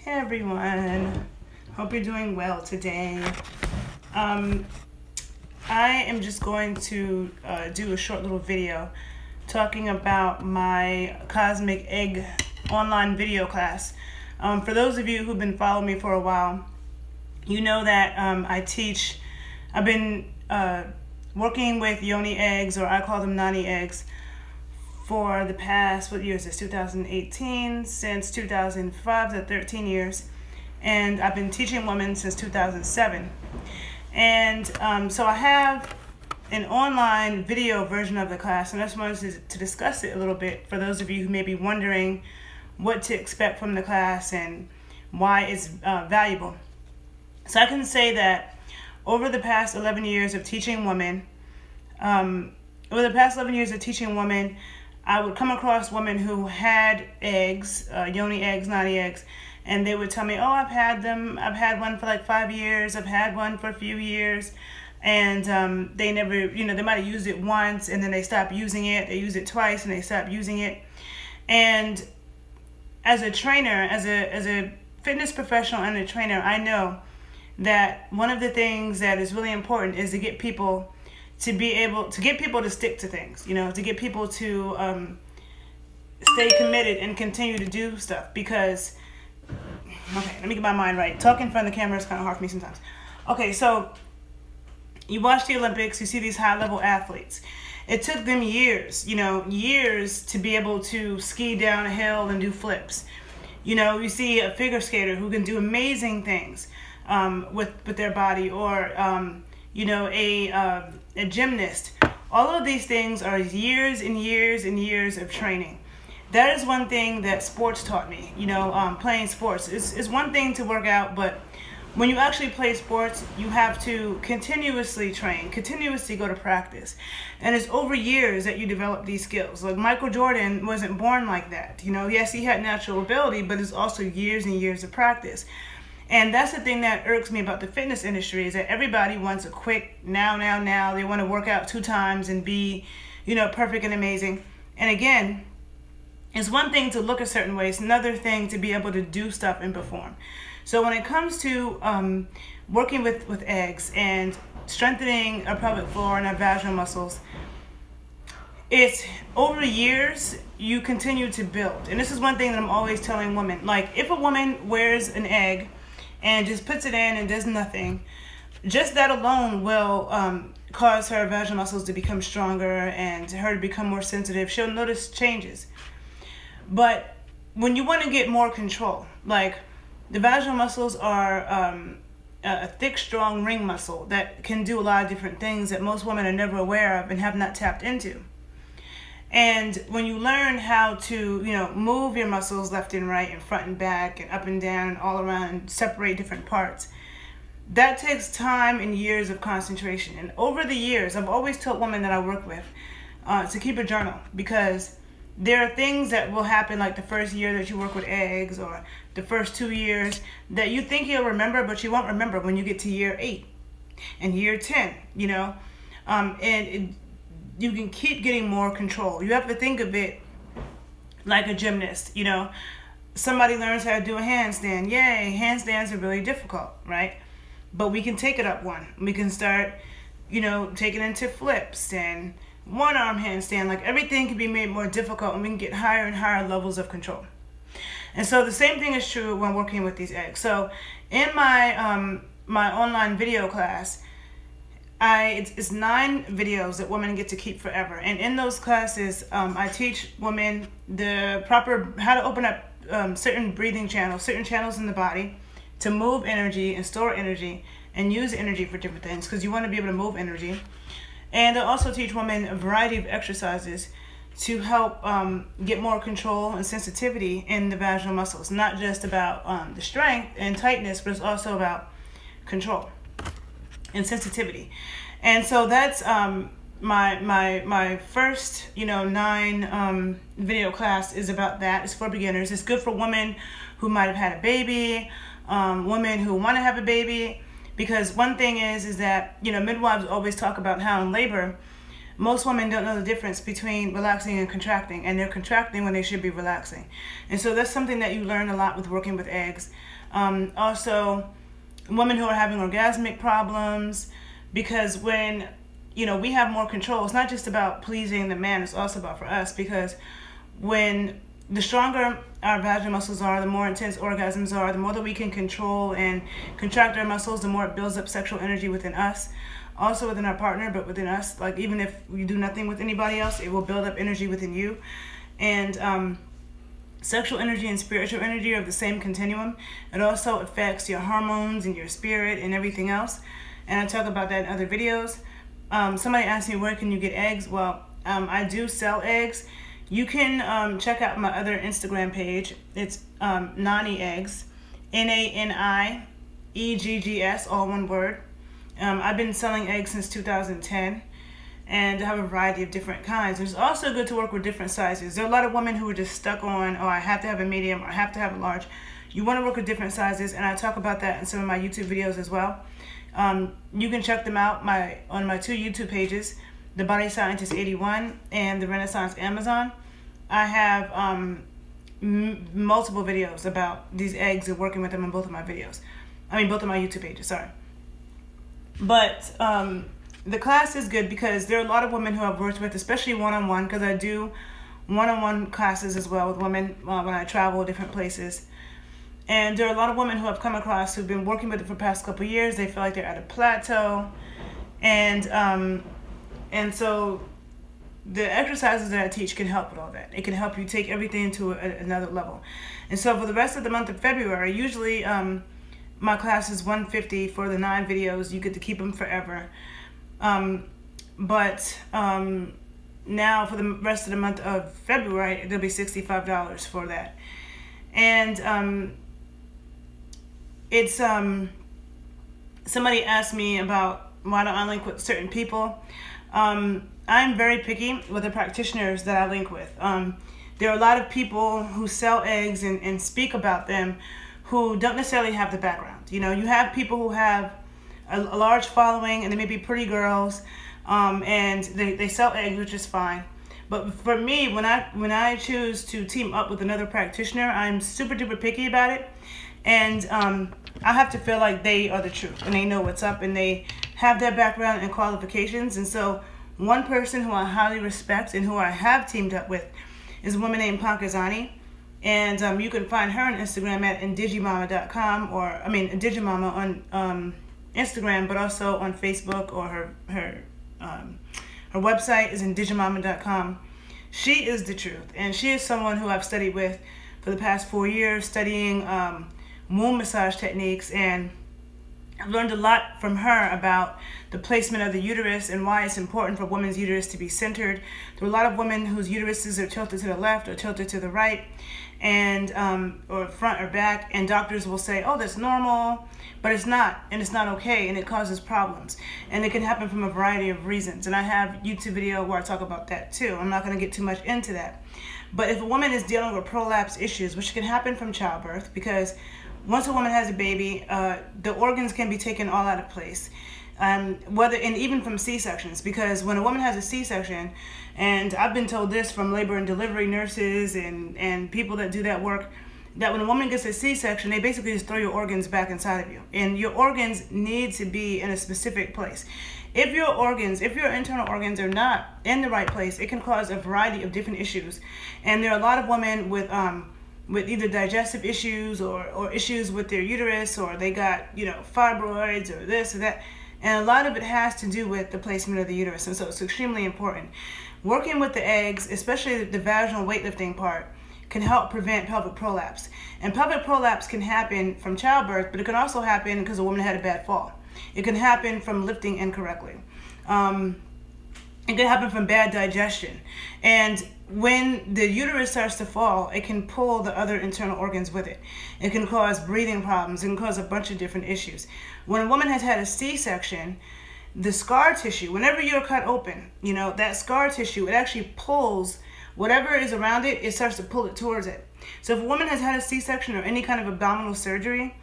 Hey everyone, hope you're doing well today. I am just going to do a short little video talking about my Cosmic Egg online video class. For those of you who've been following me for a while, you know that I've been working with yoni eggs, or I call them nani eggs, for the past, what year is this, 2018, since 2005, so 13 years. And I've been teaching women since 2007. And so I have an online video version of the class, and I just wanted to discuss it a little bit for those of you who may be wondering what to expect from the class and why it's valuable. So I can say that over the past 11 years of teaching women, I would come across women who had eggs, yoni eggs, nani eggs, and they would tell me, oh, I've had one for like 5 years, I've had one for a few years, and they never, they might have used it once, and then they stopped using it, they used it twice, and they stopped using it. And as a trainer, as a fitness professional and a trainer, I know that one of the things that is really important is to get people to stick to things, to get people to stay committed and continue to do stuff. Because, okay, let me get my mind right. Talking in front of the camera is kind of hard for me sometimes. Okay, so you watch the Olympics, you see these high-level athletes. It took them years to be able to ski down a hill and do flips. You see a figure skater who can do amazing things with their body, or a gymnast. All of these things are years and years and years of training. That is one thing that sports taught me. Playing sports is one thing to work out, but when you actually play sports, you have to continuously train, continuously go to practice. And it's over years that you develop these skills. Like Michael Jordan wasn't born like that. Yes, he had natural ability, but it's also years and years of practice. And that's the thing that irks me about the fitness industry, is that everybody wants a quick now. They want to work out 2 times and be, perfect and amazing. And again, it's one thing to look a certain way. It's another thing to be able to do stuff and perform. So when it comes to working with eggs and strengthening our pelvic floor and our vaginal muscles, it's over years you continue to build. And this is one thing that I'm always telling women. Like, if a woman wears an egg and just puts it in and does nothing, just that alone will cause her vaginal muscles to become stronger and her to become more sensitive. She'll notice changes. But when you want to get more control, like, the vaginal muscles are a thick, strong ring muscle that can do a lot of different things that most women are never aware of and have not tapped into. And when you learn how to, move your muscles left and right and front and back and up and down and all around and separate different parts, that takes time and years of concentration. And over the years, I've always told women that I work with to keep a journal, because there are things that will happen, like the first year that you work with eggs, or the first 2 years, that you think you'll remember, but you won't remember when you get to year 8 and year 10, you can keep getting more control. You have to think of it like a gymnast. Somebody learns how to do a handstand. Yay, handstands are really difficult, right? But we can take it up one. We can start, taking it into flips and one-arm handstand. Like, everything can be made more difficult, and we can get higher and higher levels of control. And so the same thing is true when working with these eggs. So in my my online video class, it's 9 videos that women get to keep forever. And in those classes, I teach women how to open up certain breathing channels, certain channels in the body, to move energy and store energy and use energy for different things, because you want to be able to move energy. And I also teach women a variety of exercises to help get more control and sensitivity in the vaginal muscles. Not just about the strength and tightness, but it's also about control and sensitivity. And so that's my first 9 video class is about that. It's for beginners. It's good for women who might have had a baby, women who want to have a baby, because one thing is that midwives always talk about how in labor most women don't know the difference between relaxing and contracting, and they're contracting when they should be relaxing. And so that's something that you learn a lot with working with eggs. Also, women who are having orgasmic problems, because when we have more control, it's not just about pleasing the man, it's also about for us, because when the stronger our vaginal muscles are, the more intense orgasms are, the more that we can control and contract our muscles, the more it builds up sexual energy within us, also within our partner, but within us. Like, even if we do nothing with anybody else, it will build up energy within you. And sexual energy and spiritual energy are the same continuum. It also affects your hormones and your spirit and everything else. And I talk about that in other videos. Somebody asked me, where can you get eggs? Well, I do sell eggs. You can check out my other Instagram page. It's Nani Eggs, NANIEGGS, all one word. I've been selling eggs since 2010, and I have a variety of different kinds. It's also good to work with different sizes. There are a lot of women who are just stuck on, I have to have a medium, or I have to have a large. You want to work with different sizes, and I talk about that in some of my YouTube videos as well. You can check them out on my 2 YouTube pages, The Body Scientist 81 and The Renaissance Amazon. I have multiple videos about these eggs and working with them in both of my videos. Both of my YouTube pages, sorry. But the class is good because there are a lot of women who I've worked with, especially one-on-one, because I do one-on-one classes as well with women when I travel different places. And there are a lot of women who I've come across who've been working with it for the past couple of years. They feel like they're at a plateau. And so the exercises that I teach can help with all that. It can help you take everything to another level. And so for the rest of the month of February, usually my class is $150 for the 9 videos. You get to keep them forever. But now for the rest of the month of February, it'll be $65 for that. And it's somebody asked me about why don't I link with certain people. I'm very picky with the practitioners that I link with. There are a lot of people who sell eggs and speak about them who don't necessarily have the background. You have people who have a large following, and they may be pretty girls, and they sell eggs, which is fine. But for me, when I choose to team up with another practitioner, I'm super duper picky about it. And I have to feel like they are the truth and they know what's up and they have their background and qualifications. And so one person who I highly respect and who I have teamed up with is a woman named Pankazani. And you can find her on Instagram at indigimama.com, or Indigimama on Instagram, but also on Facebook, or her website is indigimama.com. She is the truth, and she is someone who I've studied with for the past 4 years, studying womb massage techniques, and I've learned a lot from her about the placement of the uterus and why it's important for a woman's uterus to be centered. There are a lot of women whose uteruses are tilted to the left or tilted to the right, and or front or back, and doctors will say, oh, that's normal, but it's not, and it's not okay, and it causes problems, and it can happen from a variety of reasons. And I have a YouTube video where I talk about that too. I'm not going to get too much into that. But if a woman is dealing with prolapse issues, which can happen from childbirth, because once a woman has a baby, the organs can be taken all out of place. And even from C-sections, because when a woman has a C-section, and I've been told this from labor and delivery nurses and people that do that work, that when a woman gets a C-section, they basically just throw your organs back inside of you. And your organs need to be in a specific place. If your internal organs are not in the right place, it can cause a variety of different issues. And there are a lot of women with either digestive issues or issues with their uterus, or they got, fibroids or this or that. And a lot of it has to do with the placement of the uterus. And so it's extremely important. Working with the eggs, especially the vaginal weightlifting part, can help prevent pelvic prolapse. And pelvic prolapse can happen from childbirth, but it can also happen because a woman had a bad fall. It can happen from lifting incorrectly. It can happen from bad digestion. And when the uterus starts to fall, it can pull the other internal organs with it. It can cause breathing problems. It can cause a bunch of different issues. When a woman has had a C-section, the scar tissue, whenever you're cut open, that scar tissue, it actually pulls whatever is around it, it starts to pull it towards it. So if a woman has had a C-section or any kind of abdominal surgery,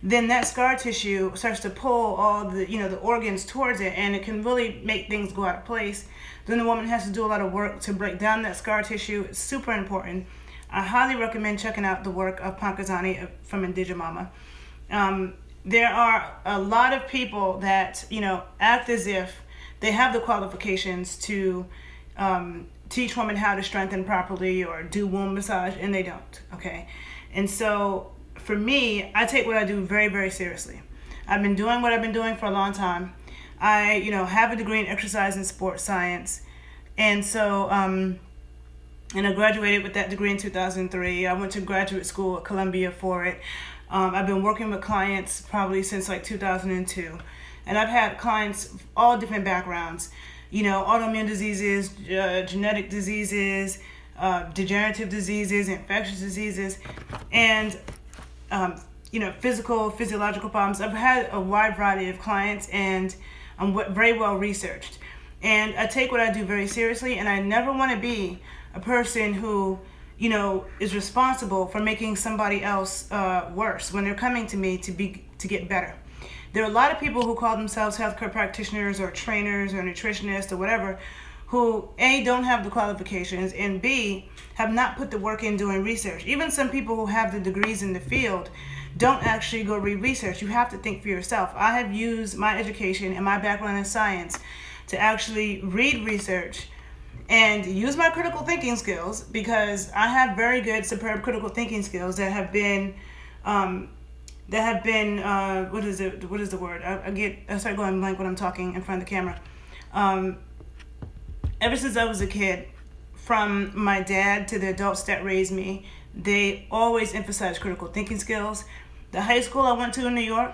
then that scar tissue starts to pull all the organs towards it, and it can really make things go out of place. Then the woman has to do a lot of work to break down that scar tissue. It's super important. I highly recommend checking out the work of Pankajani from Indigimama. There are a lot of people that act as if they have the qualifications to teach women how to strengthen properly or do womb massage, and they don't. Okay, and so for me, I take what I do very, very seriously. I've been doing what I've been doing for a long time. I have a degree in exercise and sports science, and so and I graduated with that degree in 2003. I went to graduate school at Columbia for it. I've been working with clients probably since like 2002. And I've had clients of all different backgrounds, autoimmune diseases, genetic diseases, degenerative diseases, infectious diseases, and, physiological problems. I've had a wide variety of clients, and I'm very well researched. And I take what I do very seriously, and I never want to be a person who is responsible for making somebody else worse when they're coming to me to get better. There are a lot of people who call themselves healthcare practitioners or trainers or nutritionists or whatever, who A, don't have the qualifications, and B, have not put the work in doing research. Even some people who have the degrees in the field don't actually go read research. You have to think for yourself. I have used my education and my background in science to actually read research and use my critical thinking skills, because I have very good, superb critical thinking skills that have been what is the word? I start going blank when I'm talking in front of the camera. Ever since I was a kid, from my dad to the adults that raised me, they always emphasized critical thinking skills. The high school I went to in New York,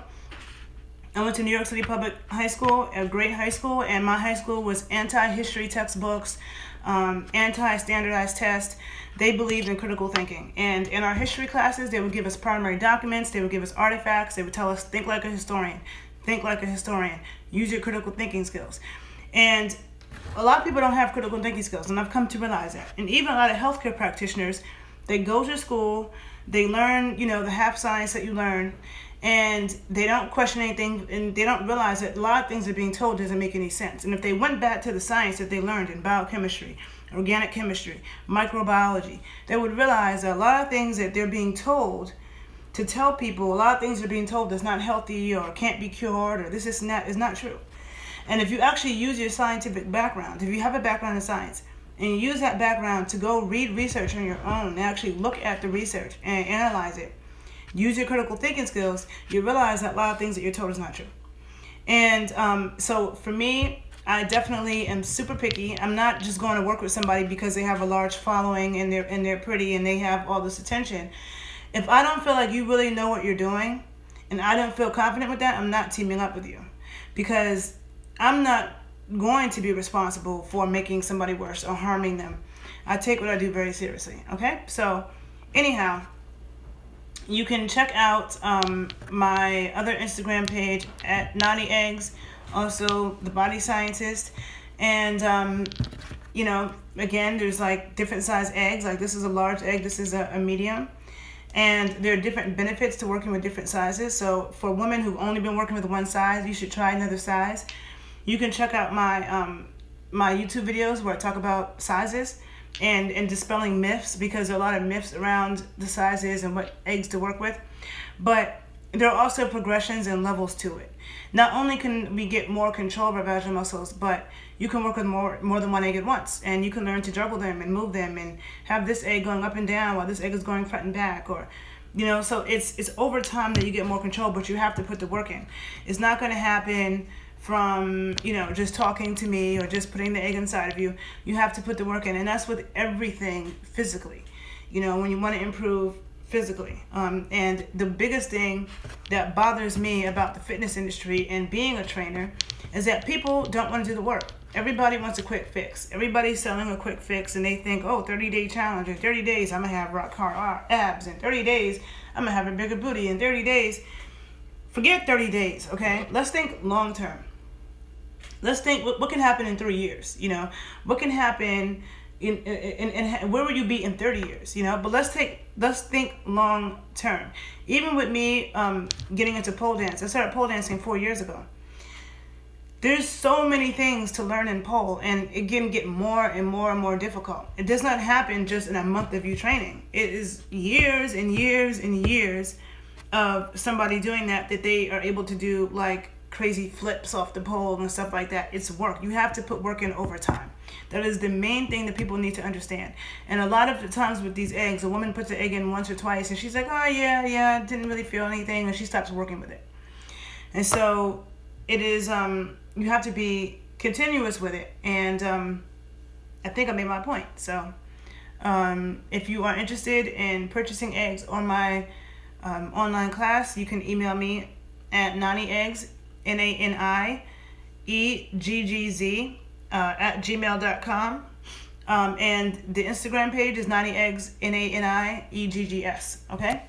I went to New York City Public High School, a great high school, and my high school was anti-history textbooks, anti-standardized tests. They believed in critical thinking. And in our history classes, they would give us primary documents, they would give us artifacts, they would tell us, think like a historian, use your critical thinking skills. And a lot of people don't have critical thinking skills, and I've come to realize that. And even a lot of healthcare practitioners, they go to school, they learn, the half science that you learn, and they don't question anything, and they don't realize that a lot of things they're being told doesn't make any sense. And if they went back to the science that they learned in biochemistry, organic chemistry, microbiology, they would realize that a lot of things that they're being told to tell people, a lot of things are being told that's not healthy or can't be cured or this and that is not true. And if you actually use your scientific background, if you have a background in science, and you use that background to go read research on your own and actually look at the research and analyze it, use your critical thinking skills, you realize that a lot of things that you're told is not true. And so for me, I definitely am super picky. I'm not just going to work with somebody because they have a large following and they're pretty and they have all this attention. If I don't feel like you really know what you're doing and I don't feel confident with that, I'm not teaming up with you, because I'm not going to be responsible for making somebody worse or harming them. I take what I do very seriously. Okay? So anyhow, you can check out my other Instagram page at Naughty Eggs, also The Body Scientist. And, again, there's like different size eggs. Like this is a large egg, this is a medium. And there are different benefits to working with different sizes. So for women who've only been working with one size, you should try another size. You can check out my my YouTube videos where I talk about sizes and dispelling myths, because there are a lot of myths around the sizes and what eggs to work with. But there are also progressions and levels to it. Not only can we get more control of our vaginal muscles, but you can work with more than one egg at once, and you can learn to juggle them and move them and have this egg going up and down while this egg is going front and back, or so it's over time that you get more control, but you have to put the work in. It's not going to happen from just talking to me or just putting the egg inside of you. You have to put the work in, and that's with everything physically. When you want to improve physically, and the biggest thing that bothers me about the fitness industry and being a trainer is that people don't want to do the work. Everybody wants a quick fix. Everybody's selling a quick fix, and they think, 30-day challenge. In 30 days, I'm going to have rock hard abs. In 30 days, I'm going to have a bigger booty. In 30 days, forget 30 days, okay? Let's think long term. Let's think what can happen in 3 years, What can happen, And where will you be in 30 years? But let's think long term. Even with me getting into pole dance, I started pole dancing 4 years ago. There's so many things to learn in pole, and it can get more and more and more difficult. It does not happen just in a month of you training. It is years and years and years of somebody doing that they are able to do like crazy flips off the pole and stuff like that. It's work. You have to put work in over time. That is the main thing that people need to understand. And a lot of the times with these eggs, a woman puts the egg in once or twice and she's like, oh yeah, didn't really feel anything, and she stops working with it. And so it is, you have to be continuous with it. And I think I made my point. So if you are interested in purchasing eggs on my online class, you can email me at NaniEggz, NaniEggz at gmail.com. And the Instagram page is NaniEggz, NaniEggz. Okay?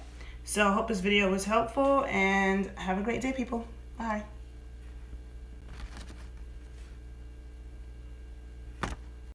So I hope this video was helpful, and have a great day, people. Bye.